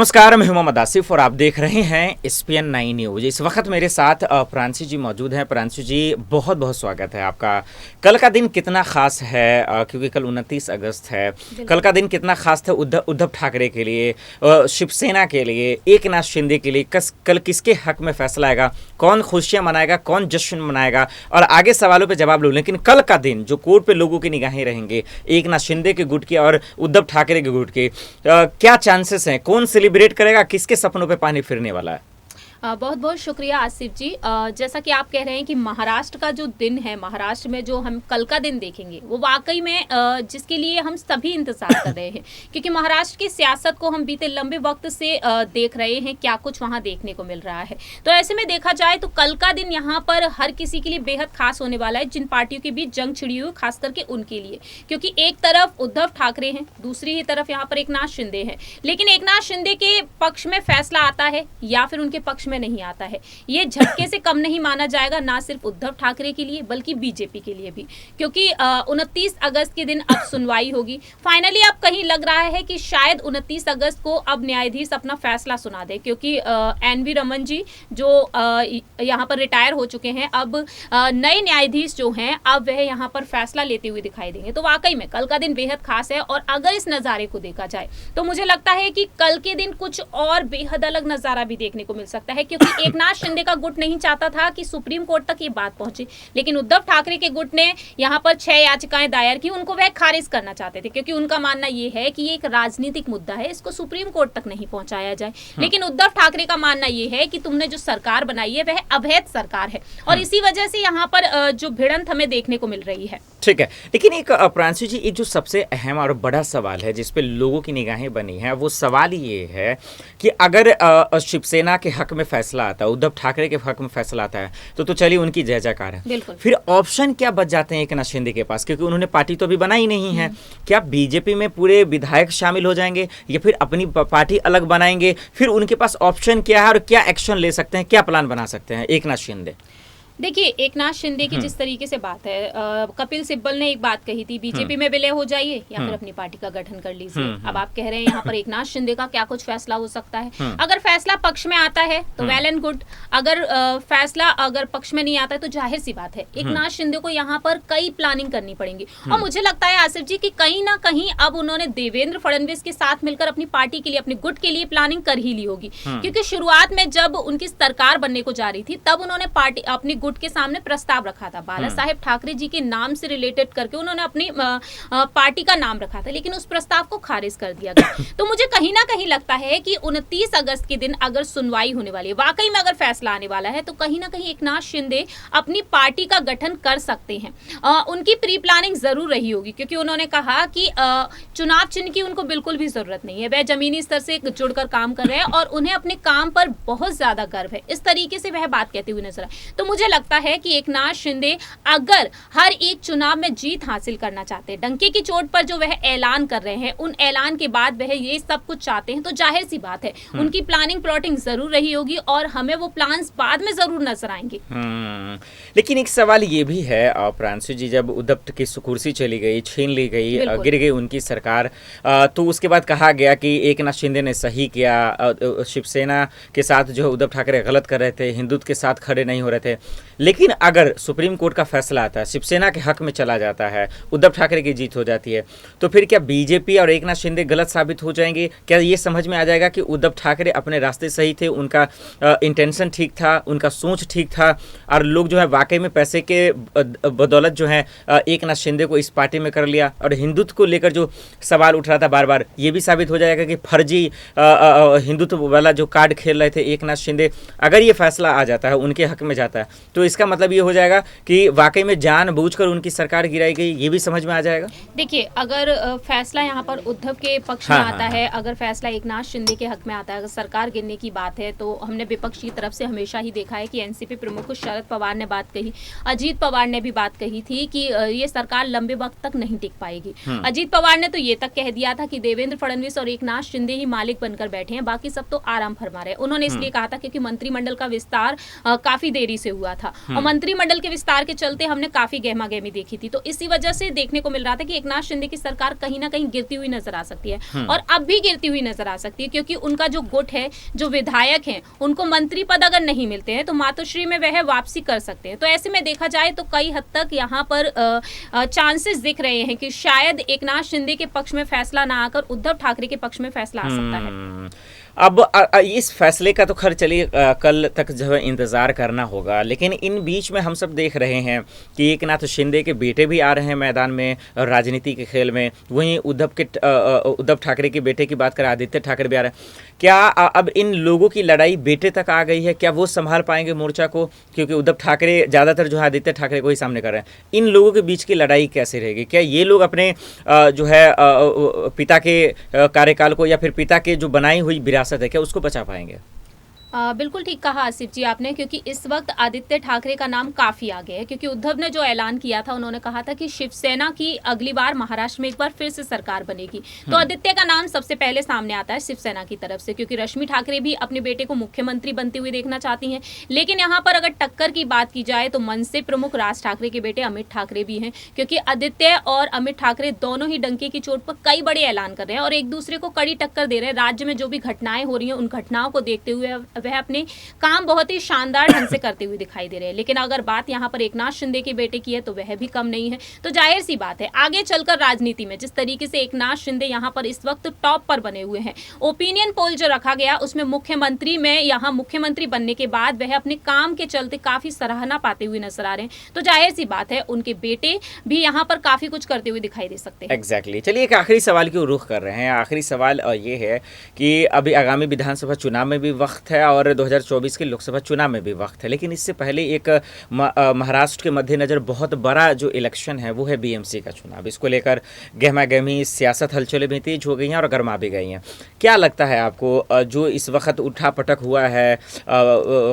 नमस्कार, मैं हूं मोहम्मद आसिफ और आप देख रहे हैं SPN 9 न्यूज। इस वक्त मेरे साथ प्रांशु जी मौजूद हैं। प्रांशु जी, बहुत बहुत स्वागत है आपका। कल का दिन कितना खास है, क्योंकि कल 29 अगस्त है। कल का दिन कितना खास था उद्धव ठाकरे के लिए, शिवसेना के लिए, एकनाथ शिंदे के लिए। कल किसके हक में फैसला आएगा, कौन खुशियां मनाएगा, कौन जश्न मनाएगा, और आगे सवालों पर जवाब लो। लेकिन कल का दिन जो कोर्ट पे लोगों की निगाहें रहेंगे, एकनाथ शिंदे के गुट की और उद्धव ठाकरे के गुट की, क्या चांसेस हैं, कौन सेलिब्रेट करेगा, किसके सपनों पे पानी फिरने वाला है? बहुत बहुत शुक्रिया आसिफ जी। जैसा कि आप कह रहे हैं कि महाराष्ट्र का जो दिन है, महाराष्ट्र में जो हम कल का दिन देखेंगे, वो वाकई में जिसके लिए हम सभी इंतजार कर रहे हैं, क्योंकि महाराष्ट्र की सियासत को हम बीते लंबे वक्त से देख रहे हैं, क्या कुछ वहाँ देखने को मिल रहा है। तो ऐसे में देखा जाए तो कल का दिन यहाँ पर हर किसी के लिए बेहद खास होने वाला है, जिन पार्टियों के बीच जंग छिड़ी हुई, खास करके उनके लिए, क्योंकि एक तरफ उद्धव ठाकरे हैं, दूसरी ही तरफ यहाँ पर एकनाथ शिंदे हैं। लेकिन एकनाथ शिंदे के पक्ष में फैसला आता है या फिर उनके पक्ष में नहीं आता है, ये झटके से कम नहीं माना जाएगा, ना सिर्फ उद्धव ठाकरे के लिए बल्कि बीजेपी के लिए भी, क्योंकि 29 अगस्त के दिन अब सुनवाई होगी। फाइनली अब कहीं लग रहा है कि शायद 29 अगस्त को अब न्यायाधीश अपना फैसला सुना दे, क्योंकि NV रमन जी जो यहाँ पर रिटायर हो चुके हैं, अब नए न्यायाधीश जो हैं अब वह यहाँ पर फैसला लेते हुए दिखाई देंगे। तो वाकई में कल का दिन बेहद खास है, और अगर इस नज़ारे को देखा जाए तो मुझे लगता है कि कल के दिन कुछ और बेहद अलग नज़ारा भी देखने को मिल सकता है, क्योंकि एकनाथ शिंदे का गुट नहीं चाहता था कि सुप्रीम कोर्ट तक ये बात पहुंचे, लेकिन उद्धव ठाकरे के गुट ने यहाँ पर 6 याचिकाएं दायर की, उनको वह खारिज करना चाहते थे, क्योंकि उनका मानना ये है कि ये एक राजनीतिक मुद्दा है, इसको सुप्रीम कोर्ट तक नहीं पहुंचाया जाए। लेकिन उद्धव ठाकरे का मानना ये है कि तुमने जो सरकार बनाई है वह अवैध सरकार है, और इसी वजह से यहाँ पर जो भिड़ंत हमें देखने को मिल रही है। ठीक है, लेकिन एक प्रांशु जी, एक जो सबसे अहम और बड़ा सवाल है जिसपे लोगों की निगाहें बनी है, वो सवाल ये है कि अगर शिवसेना के हक में फैसला आता है, उद्धव ठाकरे के हक में फैसला आता है, तो चलिए उनकी जय जयकार है। फिर ऑप्शन क्या बच जाते हैं एकनाथ शिंदे के पास, क्योंकि उन्होंने पार्टी तो अभी बनाई नहीं है। क्या बीजेपी में पूरे विधायक शामिल हो जाएंगे या फिर अपनी पार्टी अलग बनाएंगे? फिर उनके पास ऑप्शन क्या है और क्या एक्शन ले सकते हैं, क्या प्लान बना सकते हैं एकनाथ शिंदे? देखिए, एकनाथ शिंदे की जिस तरीके से बात है, कपिल सिब्बल ने एक बात कही थी, बीजेपी में विलय हो जाइए या फिर अपनी पार्टी का गठन कर लीजिए। अब आप कह रहे हैं यहाँ पर एकनाथ शिंदे का क्या कुछ फैसला हो सकता है। अगर फैसला पक्ष में आता है तो वेल एंड गुड, अगर फैसला अगर पक्ष में नहीं आता है तो जाहिर सी बात है एकनाथ शिंदे को यहाँ पर कई प्लानिंग करनी पड़ेगी। और मुझे लगता है आसिफ जी की कहीं ना कहीं अब उन्होंने देवेंद्र फडणवीस के साथ मिलकर अपनी पार्टी के लिए, अपने गुट के लिए प्लानिंग कर ही ली होगी, क्योंकि शुरुआत में जब उनकी सरकार बनने को जा रही थी तब उन्होंने पार्टी अपनी गुट के सामने प्रस्ताव रखा था, बाला साहेब ठाकरे जी के नाम से रिलेटेड करके उन्होंने अपनी पार्टी का नाम रखा था, लेकिन उस प्रस्ताव को खारिज कर दिया गया। तो मुझे कहीं ना कहीं लगता है कि 29 अगस्त के दिन अगर सुनवाई होने वाली है, वाकई में अगर फैसला आने वाला है, तो कहीं ना कहीं एकनाथ शिंदे अपनी पार्टी का गठन कर सकते हैं। उनकी प्री प्लानिंग जरूर रही होगी, क्योंकि उन्होंने कहा कि चुनाव चिन्ह की उनको बिल्कुल भी जरूरत नहीं है, वह जमीनी स्तर से जुड़कर काम कर रहे हैं और उन्हें अपने काम पर बहुत ज्यादा गर्व है, इस तरीके से वह बात कहते हुए नजर आए। तो मुझे लगता है कि एकनाथ शिंदे अगर हर एक चुनाव में जीत हासिल करना चाहते हैं, डंके की चोट पर जो वह ऐलान कर रहे हैं, उन ऐलान के बाद वह ये सब कुछ चाहते हैं, तो जाहिर सी बात है उनकी प्लानिंग प्लॉटिंग जरूर रही होगी और हमें वो प्लान्स बाद में जरूर नजर आएंगे। लेकिन एक सवाल ये भी है प्रांशु जी, जब उद्धव की कुर्सी चली गई, छीन ली गई, गिर गई उनकी सरकार, तो उसके बाद कहा गया कि एकनाथ शिंदे ने सही किया, शिवसेना के साथ जो उद्धव ठाकरे गलत कर रहे थे, हिंदुत्व के साथ खड़े नहीं हो रहे थे। लेकिन अगर सुप्रीम कोर्ट का फैसला आता है, शिवसेना के हक में चला जाता है, उद्धव ठाकरे की जीत हो जाती है, तो फिर क्या बीजेपी और एकनाथ शिंदे गलत साबित हो जाएंगे? क्या ये समझ में आ जाएगा कि उद्धव ठाकरे अपने रास्ते सही थे, उनका इंटेंशन ठीक था, उनका सोच ठीक था, और लोग जो है वाकई में पैसे के बदौलत जो है एकनाथ शिंदे को इस पार्टी में कर लिया, और हिंदुत्व को लेकर जो सवाल उठ रहा था बार बार, ये भी साबित हो जाएगा कि फर्जी हिंदुत्व वाला जो कार्ड खेल रहे थे एकनाथ शिंदे, अगर ये फैसला आ जाता है, उनके हक में जाता है, तो इसका मतलब ये हो जाएगा कि वाकई में जानबूझकर उनकी सरकार गिराई गई, ये भी समझ में आ जाएगा। देखिए, अगर फैसला यहाँ पर उद्धव के पक्ष में आता है, अगर फैसला एकनाथ शिंदे के हक में आता है, अगर सरकार गिरने की बात है, तो हमने विपक्ष की तरफ से हमेशा ही देखा है कि एनसीपी प्रमुख शरद पवार ने बात कही, अजीत पवार ने भी बात कही थी कि ये सरकार लंबे वक्त तक नहीं टिक पाएगी। अजीत पवार ने तो ये तक कह दिया था कि देवेंद्र फडणवीस और एकनाथ शिंदे ही मालिक बनकर बैठे हैं, बाकी सब तो आराम फरमा रहे हैं। उन्होंने इसलिए कहा था क्योंकि मंत्रिमंडल का विस्तार काफी देरी से हुआ था और मंत्रिमंडल के विस्तार के चलते हमने काफी गहमा गहमी देखी थी, तो इसी वजह से देखने को मिल रहा था कि एकनाथ शिंदे की सरकार कहीं ना कहीं गिरती हुई नजर आ सकती है और अब भी गिरती हुई नजर आ सकती है, क्योंकि उनका जो गुट है, जो विधायक हैं, उनको मंत्री पद अगर नहीं मिलते हैं तो मातोश्री में वह वापसी कर सकते हैं। तो ऐसे में देखा जाए तो कई हद तक यहाँ पर चांसेस दिख रहे हैं कि शायद एकनाथ शिंदे के पक्ष में फैसला ना आकर उद्धव ठाकरे के पक्ष में फैसला आ सकता है। अब इस फैसले का तो खैर चलिए कल तक जो है इंतज़ार करना होगा, लेकिन इन बीच में हम सब देख रहे हैं कि एकनाथ शिंदे के बेटे भी आ रहे हैं मैदान में राजनीति के खेल में, वहीं उद्धव ठाकरे के बेटे की बात करें आदित्य ठाकरे भी आ रहे हैं। क्या अब इन लोगों की लड़ाई बेटे तक आ गई है? क्या वो संभाल पाएंगे मोर्चा को? क्योंकि उद्धव ठाकरे ज़्यादातर जो है आदित्य ठाकरे को ही सामने कर रहे हैं। इन लोगों के बीच की लड़ाई कैसे रहेगी? क्या ये लोग अपने जो है पिता के कार्यकाल को या फिर पिता के जो बनाई हुई विरासत है क्या उसको बचा पाएंगे? बिल्कुल ठीक कहा आसिफ जी आपने, क्योंकि इस वक्त आदित्य ठाकरे का नाम काफी आगे है, क्योंकि उद्धव ने जो ऐलान किया था, उन्होंने कहा था कि शिवसेना की अगली बार महाराष्ट्र में एक बार फिर से सरकार बनेगी, तो आदित्य का नाम सबसे पहले सामने आता है शिवसेना की तरफ से, क्योंकि रश्मि ठाकरे भी अपने बेटे को मुख्यमंत्री बनते हुए देखना चाहती हैं। लेकिन यहाँ पर अगर टक्कर की बात की जाए तो मन से प्रमुख राज ठाकरे के बेटे अमित ठाकरे भी हैं, क्योंकि आदित्य और अमित ठाकरे दोनों ही डंके की चोट पर कई बड़े ऐलान कर रहे हैं और एक दूसरे को कड़ी टक्कर दे रहे हैं। राज्य में जो भी घटनाएं हो रही हैं, उन घटनाओं को देखते हुए वह अपने काम बहुत ही शानदार ढंग से करते हुए दिखाई दे रहे हैं। लेकिन अगर बात यहाँ पर एकनाथ शिंदे के बेटे की है तो वह भी कम नहीं है। तो जाहिर सी बात है आगे चलकर राजनीति में जिस तरीके से एकनाथ शिंदे यहाँ पर इस वक्त टॉप पर बने हुए हैं, ओपिनियन पोल जो रखा गया उसमें मुख्यमंत्री में यहाँ मुख्यमंत्री बनने के बाद वह अपने काम के चलते काफी सराहना पाते हुए नजर आ रहे हैं। तो जाहिर सी बात है उनके बेटे भी यहाँ पर काफी कुछ करते हुए दिखाई दे सकते हैं। एग्जैक्टली। चलिए एक आखिरी सवाल की रुख कर रहे हैं। आखिरी सवाल ये है कि अभी आगामी विधानसभा चुनाव में भी वक्त है और 2024 के लोकसभा चुनाव में भी वक्त है, लेकिन इससे पहले एक महाराष्ट्र के मद्देनजर बहुत बड़ा जो इलेक्शन है वो है बीएमसी का चुनाव। इसको लेकर गहमा गहमी सियासत हलचलें भी तेज हो गई हैं और गर्मा भी गई हैं। क्या लगता है आपको जो इस वक्त उठा पटक हुआ है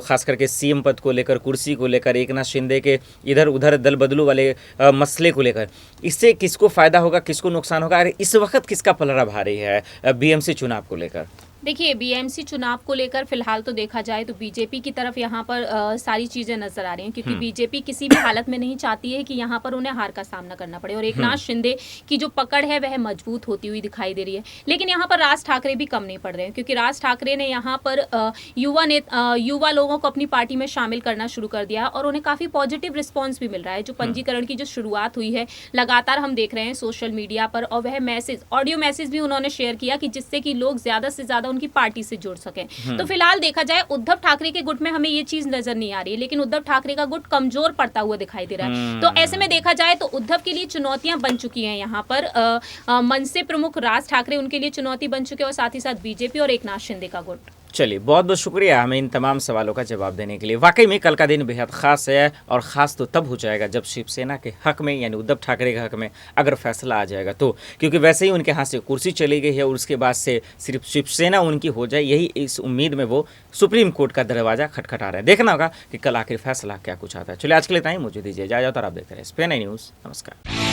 खास करके सीएम पद को लेकर, कुर्सी को लेकर, एकनाथ शिंदे के इधर उधर दल बदलू वाले मसले को लेकर, इससे किसको फायदा होगा, किसको नुकसान होगा? इस वक्त किसका पलड़ा भारी है बीएमसी चुनाव को लेकर? देखिए बीएमसी चुनाव को लेकर फिलहाल तो देखा जाए तो बीजेपी की तरफ यहाँ पर सारी चीजें नजर आ रही हैं, क्योंकि बीजेपी किसी भी हालत में नहीं चाहती है कि यहाँ पर उन्हें हार का सामना करना पड़े और एकनाथ शिंदे की जो पकड़ है वह मजबूत होती हुई दिखाई दे रही है। लेकिन यहाँ पर राज ठाकरे भी कम नहीं पड़ रहे हैं, क्योंकि राज ठाकरे ने यहाँ पर युवा लोगों को अपनी पार्टी में शामिल करना शुरू कर दिया और उन्हें काफी पॉजिटिव रिस्पॉन्स भी मिल रहा है। जो पंजीकरण की जो शुरुआत हुई है लगातार हम देख रहे हैं सोशल मीडिया पर, और वह मैसेज, ऑडियो मैसेज भी उन्होंने शेयर किया कि जिससे कि लोग ज्यादा से ज्यादा उनकी पार्टी से जुड़ सके। तो फिलहाल देखा जाए उद्धव ठाकरे के गुट में हमें ये चीज नजर नहीं आ रही है, लेकिन उद्धव ठाकरे का गुट कमजोर पड़ता हुआ दिखाई दे रहा है। तो ऐसे में देखा जाए तो उद्धव के लिए चुनौतियां बन चुकी हैं यहाँ पर मनसे प्रमुख राज ठाकरे उनके लिए चुनौती बन चुके हैं और साथ ही साथ बीजेपी और एकनाथ शिंदे का गुट। चलिए बहुत बहुत शुक्रिया हमें इन तमाम सवालों का जवाब देने के लिए। वाकई में कल का दिन बेहद खास है और ख़ास तो तब हो जाएगा जब शिवसेना के हक में यानी उद्धव ठाकरे के हक में अगर फैसला आ जाएगा तो, क्योंकि वैसे ही उनके हाथ से कुर्सी चली गई है और उसके बाद से सिर्फ शिवसेना उनकी हो जाए, यही इस उम्मीद में वो सुप्रीम कोर्ट का दरवाज़ा खटखटा रहे हैं। देखना होगा कि कल आखिर फैसला क्या कुछ आता है। चलिए आज के लिए इतना ही, मुझे दीजिए इजाज़त और आप देख रहे हैं SPN न्यूज़। नमस्कार।